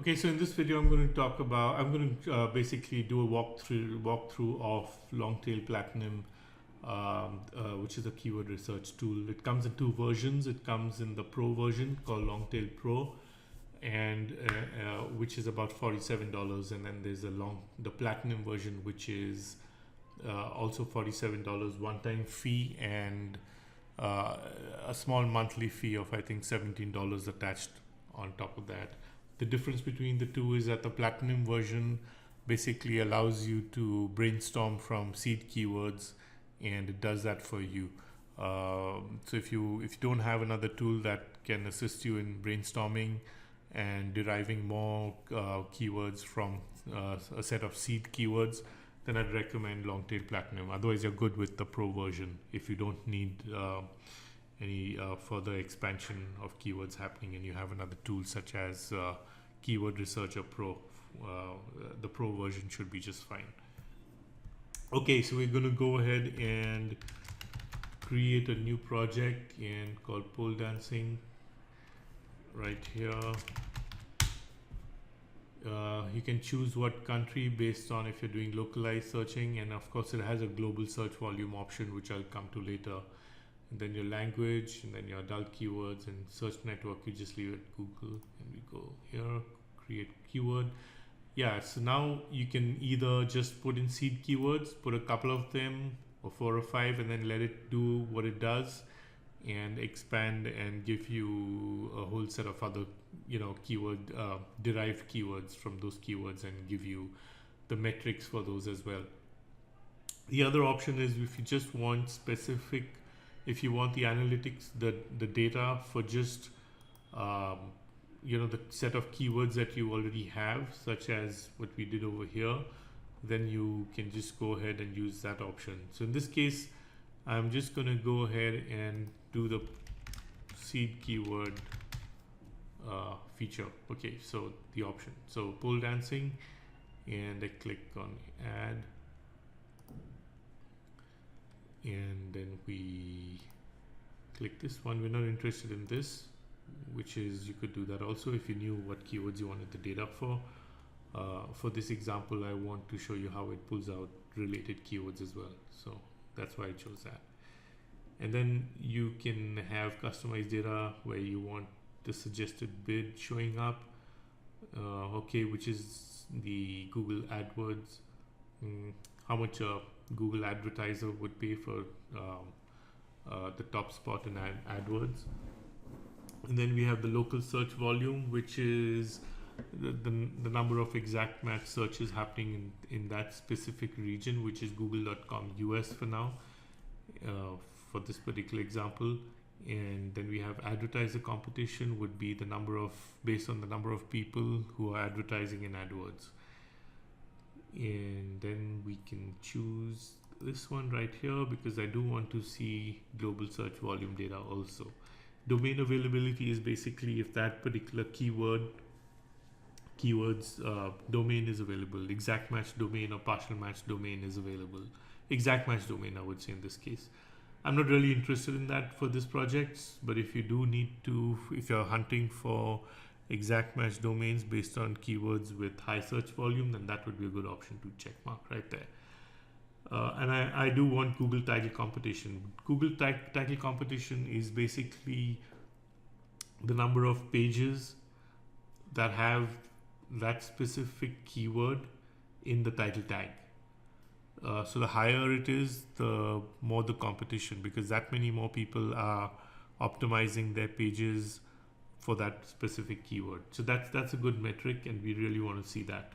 Okay, so in this video, I'm going to talk about, I'm going to basically do a walkthrough of Longtail Platinum, which is a keyword research tool. It comes in two versions. It comes in the Pro version called Longtail Pro, and which is about $47, and then there's the Platinum version, which is also $47 one-time fee and a small monthly fee of I think $17 attached on top of that. The difference between the two is that the Platinum version basically allows you to brainstorm from seed keywords, and it does that for you. So if you don't have another tool that can assist you in brainstorming and deriving more keywords from a set of seed keywords, then I'd recommend Longtail Platinum. Otherwise, you're good with the Pro version if you don't need any further expansion of keywords happening and you have another tool such as Keyword Researcher Pro. The Pro version should be just fine. Okay, so we're going to go ahead and create a new project and called Pole Dancing right here. You can choose what country based on if you're doing localized searching, and of course it has a global search volume option, which I'll come to later. And then your language, and then your adult keywords, and search network you just leave it Google, and we go here, create keyword. Yeah, so now you can either just put in seed keywords, put a couple of them or 4 or 5, and then let it do what it does and expand and give you a whole set of other keyword derived keywords from those keywords and give you the metrics for those as well. The other option is if you just want specific, if you want the analytics, the data for just the set of keywords that you already have, such as what we did over here, then you can just go ahead and use that option. So in this case, I'm just going to go ahead and do the seed keyword feature. Okay, so the option, so pole dancing, and I click on add, and then we click this one. We're not interested in this, which is, you could do that also if you knew what keywords you wanted the data for. For this example, I want to show you how it pulls out related keywords as well, so that's why I chose that. And then you can have customized data where you want the suggested bid showing up, okay, which is the Google AdWords, how much a Google advertiser would pay for the top spot in AdWords. And then we have the local search volume, which is the number of exact match searches happening in that specific region, which is google.com US for now, for this particular example. And then we have advertiser competition, would be the number of, based on the number of people who are advertising in AdWords. And then we can choose this one right here because I do want to see global search volume data also. Domain availability is basically if that particular keyword's domain is available. Exact match domain or partial match domain is available. Exact match domain, I would say in this case. I'm not really interested in that for this project, but if you do need to, if you're hunting for exact match domains based on keywords with high search volume, then that would be a good option to check mark right there. And I do want Google title competition. Google title competition is basically the number of pages that have that specific keyword in the title tag. So the higher it is, the more the competition, because that many more people are optimizing their pages for that specific keyword. So that's a good metric, and we really want to see that.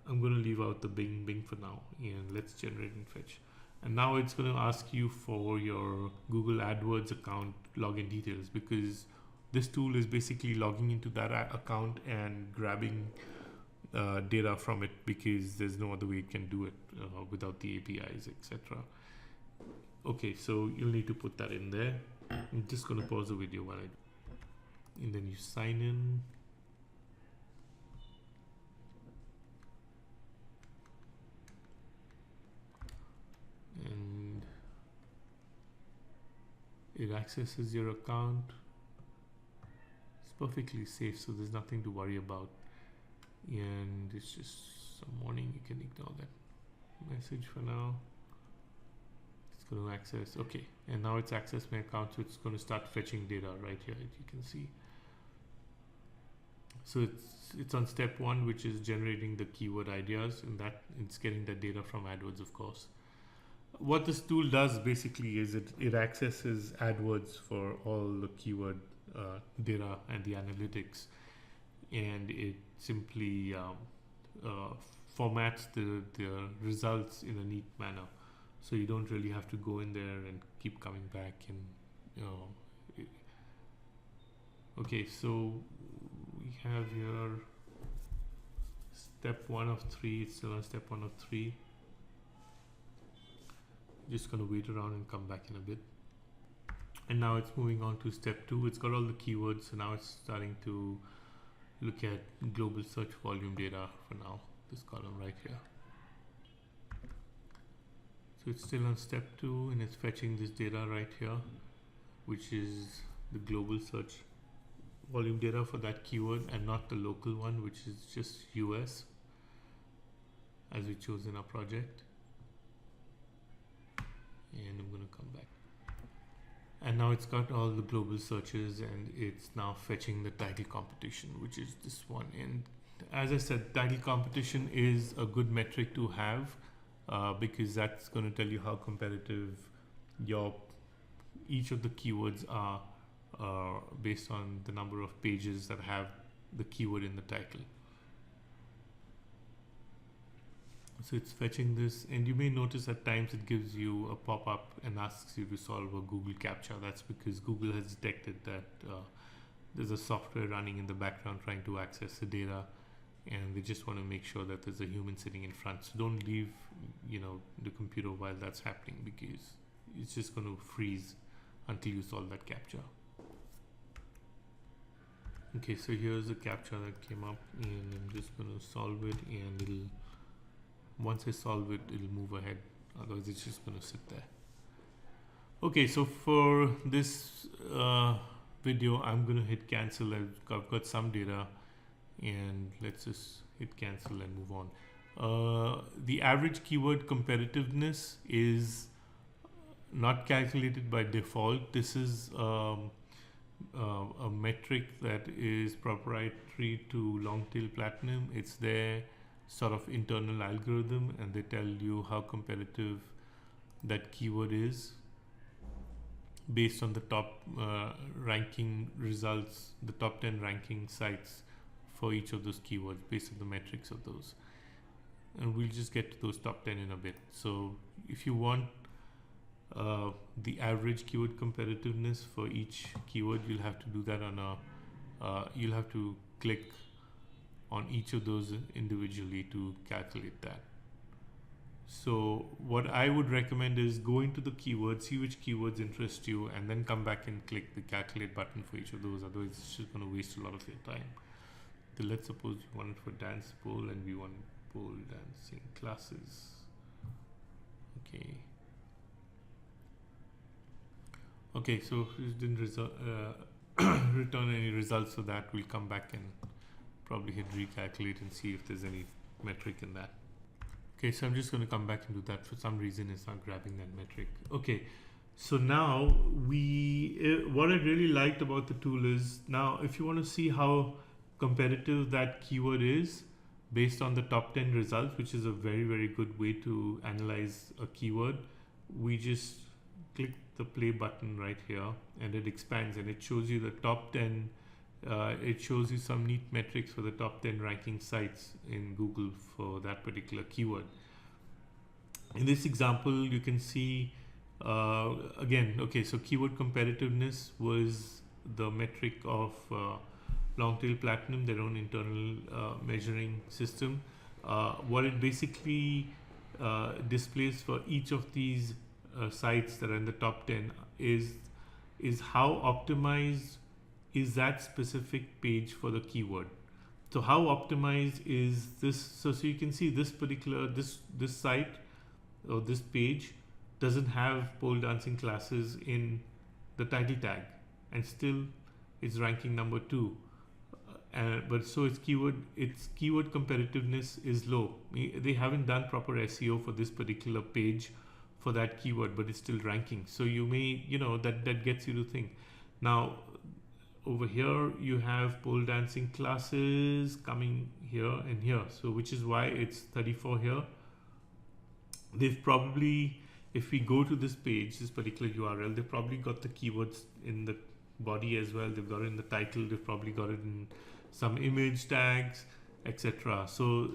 I'm going to leave out the Bing for now, and let's generate and fetch. And now it's going to ask you for your Google AdWords account login details, because this tool is basically logging into that account and grabbing data from it, because there's no other way it can do it without the APIs, etc. Okay, so you'll need to put that in there. I'm just going to pause the video while I do. And then you sign in. And it accesses your account. It's perfectly safe, so there's nothing to worry about. and it's just some warning. You can ignore that message for now. It's going to access, okay, and now it's accessed my account, so it's going to start fetching data right here, as you can see. So it's on step 1, which is generating the keyword ideas, and that it's getting the data from AdWords, of course. What this tool does basically is it accesses AdWords for all the keyword data and the analytics, and it simply formats the results in a neat manner, so you don't really have to go in there and keep coming back and okay, so we have here step 1 of 3. It's still on step 1 of 3. Just gonna wait around and come back in a bit, and now it's moving on to step 2. It's got all the keywords, so now it's starting to look at global search volume data for now, this column right here. So it's still on step 2, and it's fetching this data right here, which is the global search volume data for that keyword, and not the local one, which is just US, as we chose in our project. And I'm going to come back, and now it's got all the global searches, and it's now fetching the title competition, which is this one. And as I said, title competition is a good metric to have, because that's going to tell you how competitive each of the keywords are based on the number of pages that have the keyword in the title. So it's fetching this, and you may notice at times it gives you a pop-up and asks you to solve a Google CAPTCHA. That's because Google has detected that there's a software running in the background trying to access the data, and they just want to make sure that there's a human sitting in front. So don't leave, the computer while that's happening, because it's just going to freeze until you solve that CAPTCHA. Okay, so here's the CAPTCHA that came up, and I'm just going to solve it, and once I solve it, it'll move ahead. Otherwise, it's just going to sit there. Okay, so for this video, I'm going to hit cancel. I've got some data, and let's just hit cancel and move on. The average keyword competitiveness is not calculated by default. This is a metric that is proprietary to Longtail Platinum. It's their sort of internal algorithm, and they tell you how competitive that keyword is based on the top ranking results, the top 10 ranking sites for each of those keywords based on the metrics of those. And we'll just get to those top 10 in a bit. So if you want the average keyword competitiveness for each keyword, you'll have to do that on you'll have to click on each of those individually to calculate that. So what I would recommend is go into the keywords, see which keywords interest you, and then come back and click the calculate button for each of those. Otherwise, it's just going to waste a lot of your time. So let's suppose we want it for dance pole, and we want pole dancing classes. Okay. Okay, so it didn't return any results, so that we'll come back and probably hit recalculate and see if there's any metric in that. Okay, so I'm just going to come back and do that. For some reason, it's not grabbing that metric. Okay, so now what I really liked about the tool is, now if you want to see how competitive that keyword is based on the top 10 results, which is a very, very good way to analyze a keyword, we just click the play button right here, and it expands and it shows you the top 10. It shows you some neat metrics for the top 10 ranking sites in Google for that particular keyword. In this example, you can see again, okay, so keyword competitiveness was the metric of Longtail Platinum, their own internal measuring system. What it basically displays for each of these sites that are in the top 10 is how optimized is that specific page for the keyword. So how optimized is this? So you can see this particular this site or this page doesn't have pole dancing classes in the title tag, and still it's ranking number 2. But so its keyword competitiveness is low. They haven't done proper SEO for this particular page for that keyword, but it's still ranking. So you may, that gets you to think. Now, over here you have pole dancing classes coming here and here. So which is why it's 34 here. They've probably, if we go to this page, this particular URL, they've probably got the keywords in the body as well. They've got it in the title. They've probably got it in some image tags, etc. So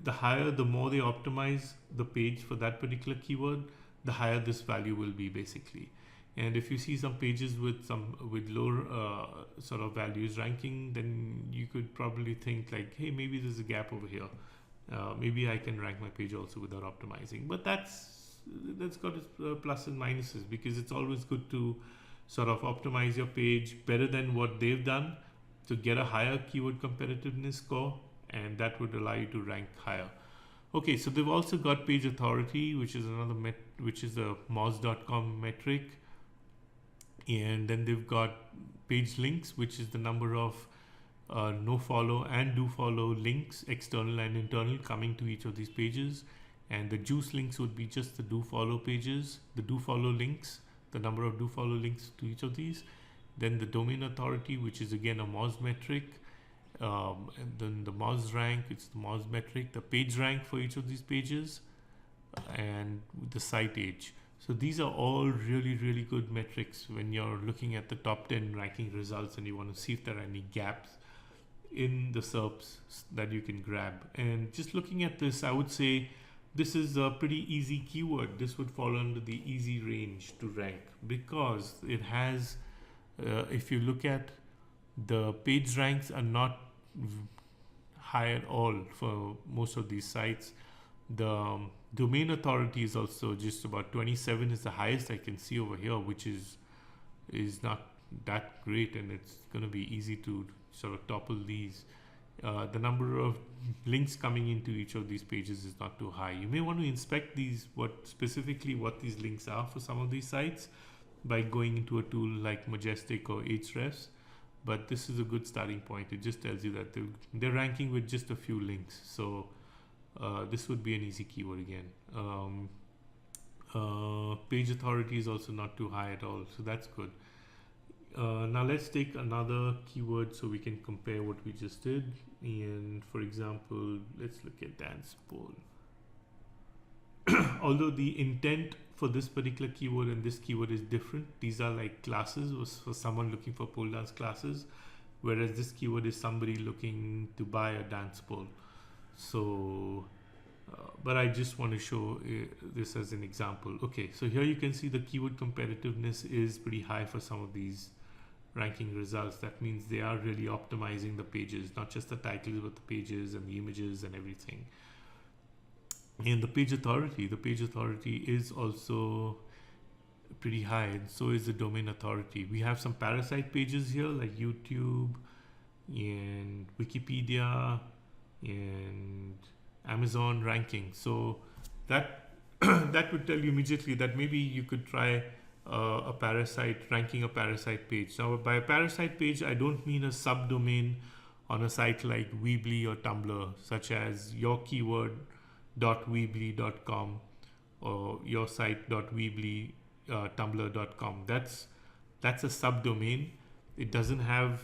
the more they optimize the page for that particular keyword, the higher this value will be basically. And if you see some pages with lower sort of values ranking, then you could probably think like, hey, maybe there's a gap over here. Maybe I can rank my page also without optimizing. But that's got its plus and minuses, because it's always good to sort of optimize your page better than what they've done to get a higher keyword competitiveness score, and that would allow you to rank higher. Okay, so they've also got page authority, which is which is a moz.com metric, and then they've got page links, which is the number of no follow and do follow links, external and internal, coming to each of these pages. And the juice links would be just the do follow pages, the do follow links, the number of do follow links to each of these. Then the domain authority, which is again a Moz metric, and then the Moz rank, it's the Moz metric, the page rank for each of these pages, and the site age. So these are all really, really good metrics when you're looking at the top 10 ranking results and you want to see if there are any gaps in the SERPs that you can grab. And just looking at this, I would say this is a pretty easy keyword. This would fall under the easy range to rank, because it has, if you look at the page ranks, are not high at all for most of these sites. The domain authority is also just about 27 is the highest I can see over here, which is not that great, and it's going to be easy to sort of topple these. The number of links coming into each of these pages is not too high. You may want to inspect these, what these links are for some of these sites, by going into a tool like Majestic or Ahrefs. But this is a good starting point. It just tells you that they're ranking with just a few links. So this would be an easy keyword again. Page authority is also not too high at all, so that's good. Now let's take another keyword so we can compare what we just did. And for example, let's look at dance pole. Although the intent for this particular keyword and this keyword is different, these are like classes for someone looking for pole dance classes, whereas this keyword is somebody looking to buy a dance pole. So but I just want to show this as an example. Okay, so here you can see the keyword competitiveness is pretty high for some of these ranking results. That means they are really optimizing the pages, not just the titles, but the pages and the images and everything. And the page authority is also pretty high, and so is the domain authority. We have some parasite pages here like YouTube and Wikipedia and Amazon ranking. So that that would tell you immediately that maybe you could try ranking a parasite page. Now, by a parasite page, I don't mean a subdomain on a site like Weebly or Tumblr, such as yourkeyword.weebly.com or yoursite.weebly.tumblr.com. That's a subdomain. It doesn't have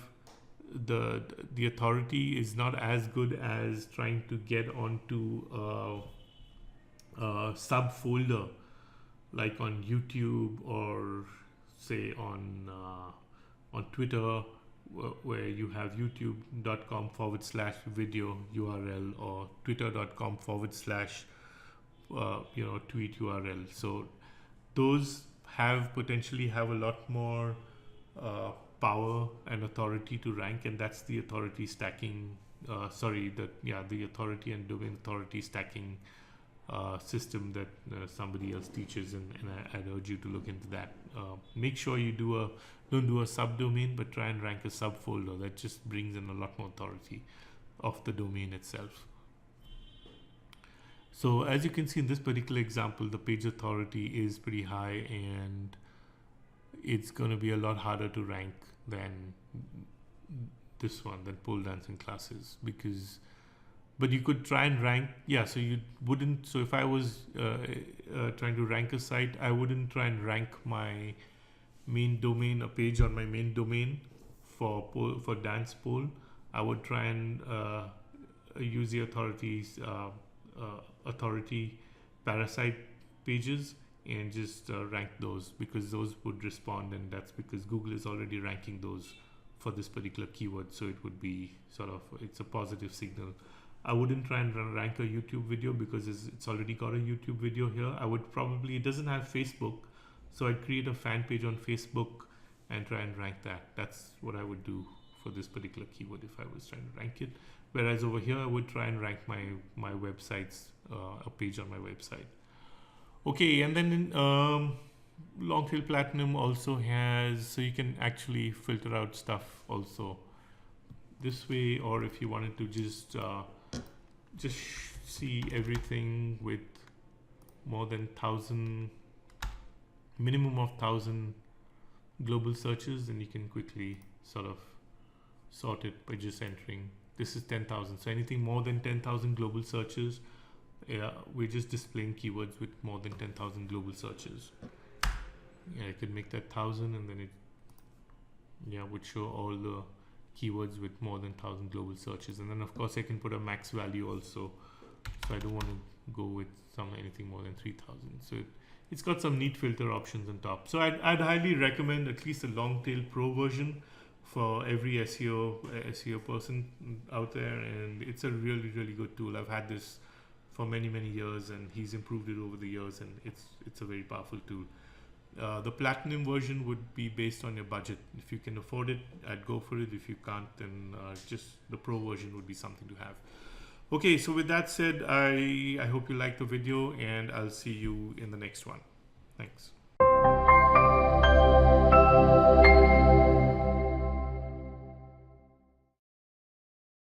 the authority is not as good as trying to get onto a subfolder like on YouTube or say on Twitter, where you have youtube.com/video URL or twitter.com/ tweet URL. So those potentially have a lot more power and authority to rank, and that's the authority stacking. The authority and domain authority stacking system that somebody else teaches, and I'd urge you to look into that. Make sure you don't do a subdomain, but try and rank a subfolder. That just brings in a lot more authority of the domain itself. So as you can see in this particular example, the page authority is pretty high, and it's going to be a lot harder to rank than this one, then pole dancing classes, because but you could try and rank, yeah, so you wouldn't, so if I was trying to rank a site, I wouldn't try and rank my main domain, a page on my main domain for dance pole. I would try and use the authority parasite pages and just rank those, because those would respond, and that's because Google is already ranking those for this particular keyword, so it would be sort of, it's a positive signal. I wouldn't try and rank a YouTube video because it's already got a YouTube video here. I would probably, it doesn't have Facebook, so I'd create a fan page on Facebook and try and rank that. That's what I would do for this particular keyword if I was trying to rank it. Whereas over here, I would try and rank my websites, a page on my website. Okay, and then in, Longtail Platinum also has, so you can actually filter out stuff also this way, or if you wanted to just see everything with more than 1,000, minimum of 1,000 global searches, then you can quickly sort of sort it by just entering, this is 10,000, so anything more than 10,000 global searches, we're just displaying keywords with more than 10,000 global searches. Yeah, I could make that 1,000, and then it would show all the keywords with more than 1,000 global searches. And then of course I can put a max value also, so I don't want to go with anything more than 3,000. So it's got some neat filter options on top. So I'd highly recommend at least a Longtail Pro version for every SEO person out there, and it's a really, really good tool. I've had this for many years, and he's improved it over the years, and it's a very powerful tool. The Platinum version would be based on your budget. If you can afford it, I'd go for it. If you can't, then just the Pro version would be something to have. Okay, so with that said, I hope you liked the video, and I'll see you in the next one. Thanks.